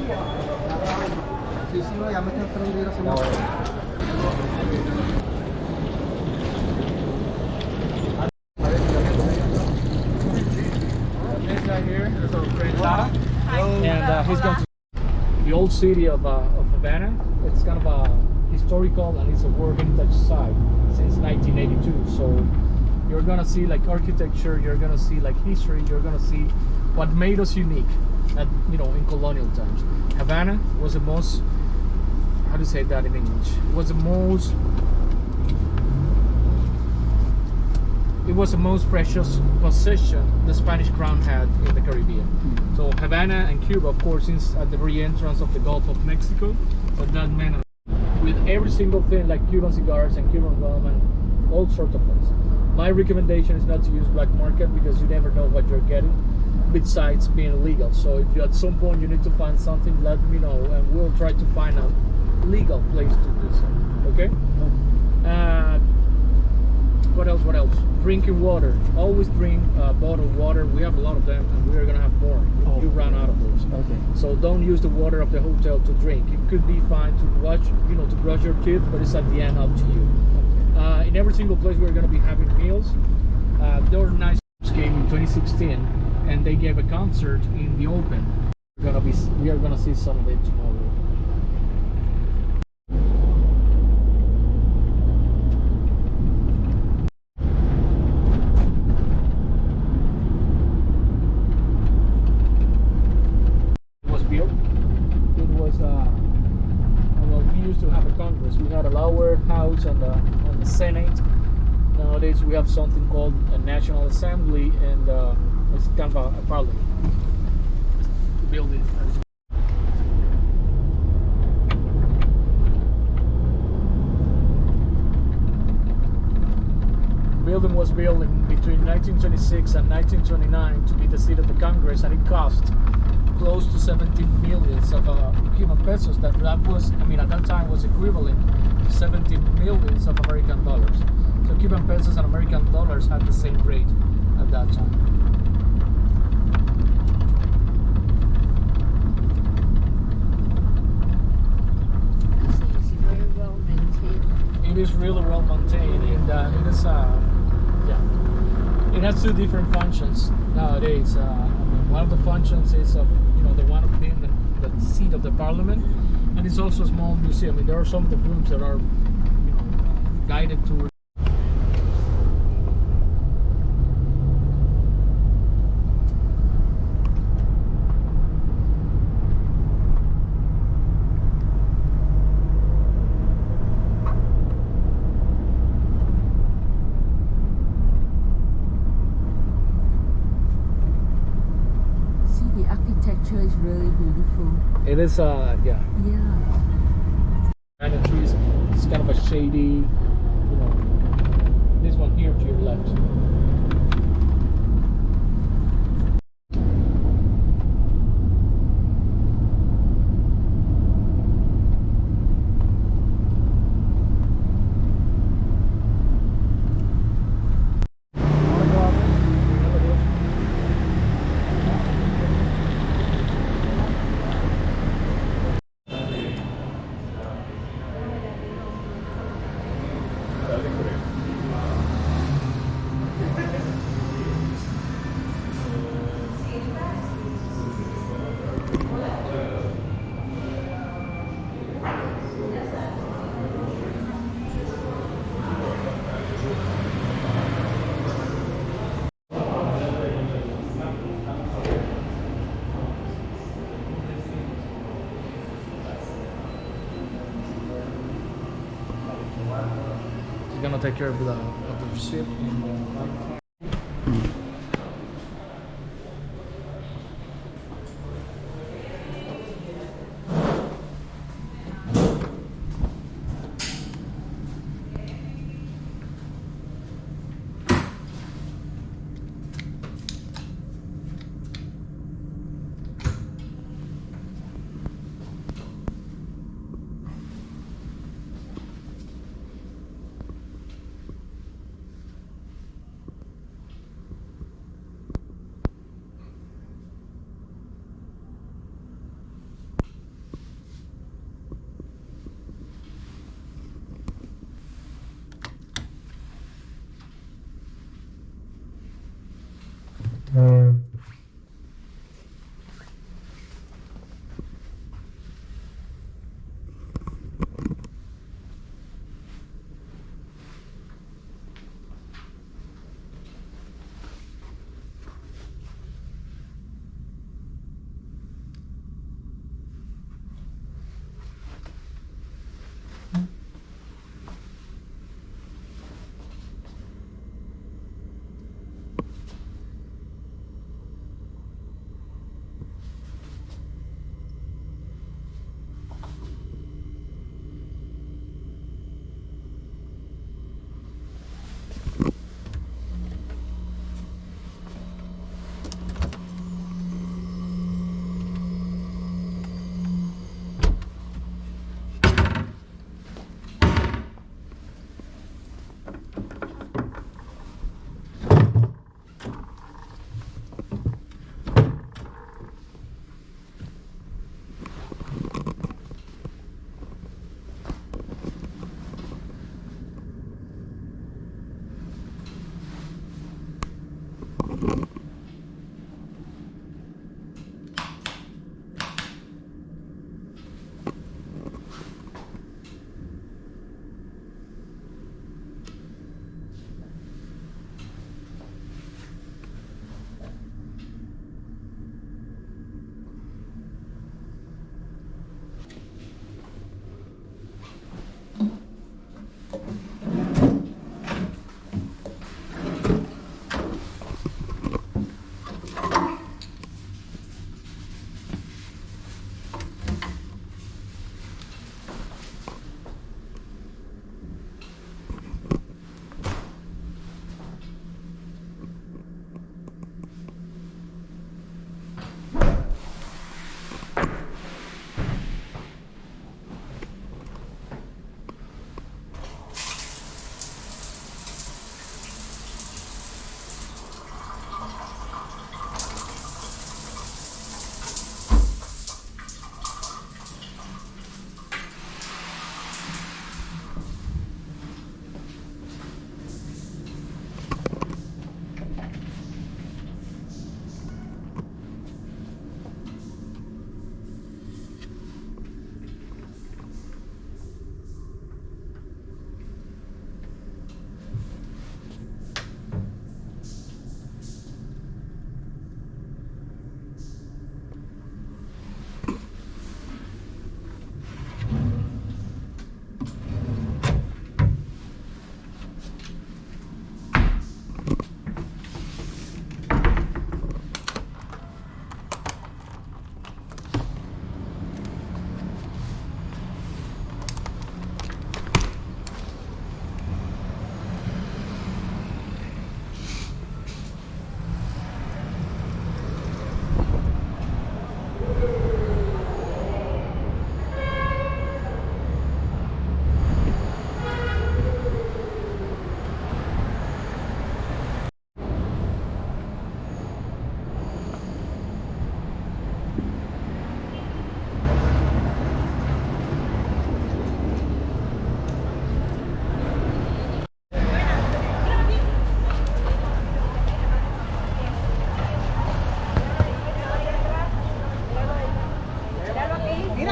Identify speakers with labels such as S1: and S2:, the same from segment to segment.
S1: Sí, sí, no, ya me están esperando ir a cenar.
S2: And he's going to the old city of Havana. It's kind of a historical and it's a World Heritage Site since 1982. So you're gonna see like architecture, you're gonna see like history, you're gonna see what made us unique at, you know, in colonial times. Havana was the most, how do you say that in English? It was the most precious possession the Spanish crown had in the Caribbean. So Havana and Cuba, of course, is at the very entrance of the Gulf of Mexico. But that meant with every single thing like Cuban cigars and Cuban rum and all sorts of things. My recommendation is not to use black market because you never know what you're getting, besides being illegal. So if you at some point you need to find something, let me know and we'll try to find a legal place to do so. Okay? What else? Drinking water. Always drink bottled water. We have a lot of them and we're gonna have more if you run out of those. Okay. So don't use the water of the hotel to drink. It could be fine to watch, you know, to brush your teeth, but it's at the end up to you. Okay. In every single place we're gonna be having meals. There were nice came in 2016 and they gave a concert in the open. We are gonna see some of it tomorrow. We had a lower house on the Senate. Nowadays we have something called a National Assembly, and it's kind of a parliament building. The building was built between 1926 and 1929 to be the seat of the Congress, and it cost close to 17 millions of Cuban pesos. That was, I mean, at that time was equivalent to 17 millions of American dollars. So Cuban pesos and American dollars had the same rate at that time.
S3: It's very well maintained.
S2: It is really well maintained, and it is, yeah, it has two different functions nowadays. One of the functions is, you know, the one of being the seat of the parliament, and it's also a small museum. I mean, there are some of the rooms that are, you know, guided tours.
S3: Is really beautiful.
S2: It is, yeah.
S3: Yeah.
S2: And the trees, it's kind of a shady, you know, this one here to your left. Gonna take care of the receipt.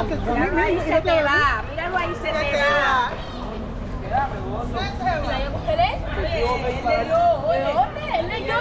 S1: que
S3: Míralo ahí, se te va. Míralo ahí, se te va. Mira, ¿él es? ¿De dónde? ¿Él leyó?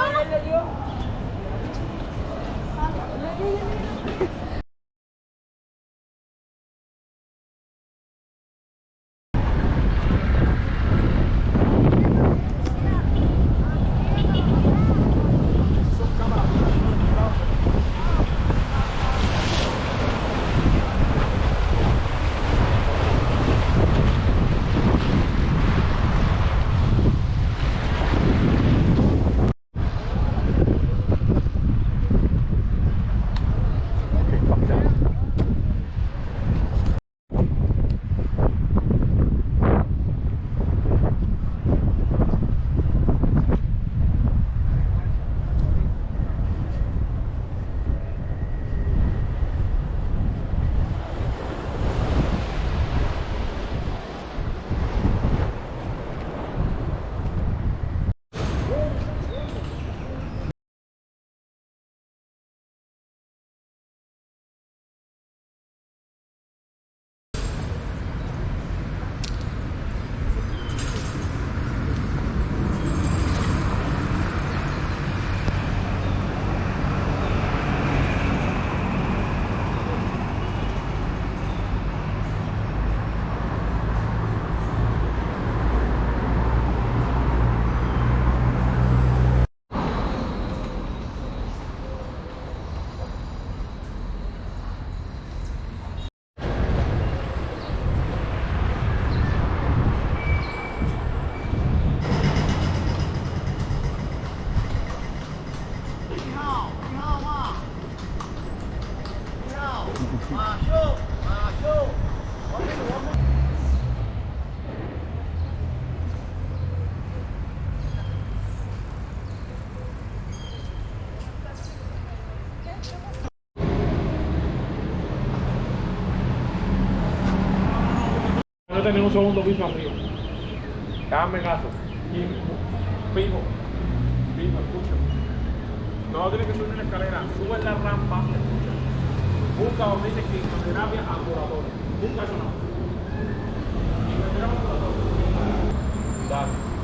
S2: No tenemos un segundo piso arriba. Dame caso. Y fijo, escucha. No tienes que subir una escalera, sube la rampa, escucha. Busca donde dice quimioterapia ambulatoria. Busca eso no. Quimioterapia ambulatoria. Dale.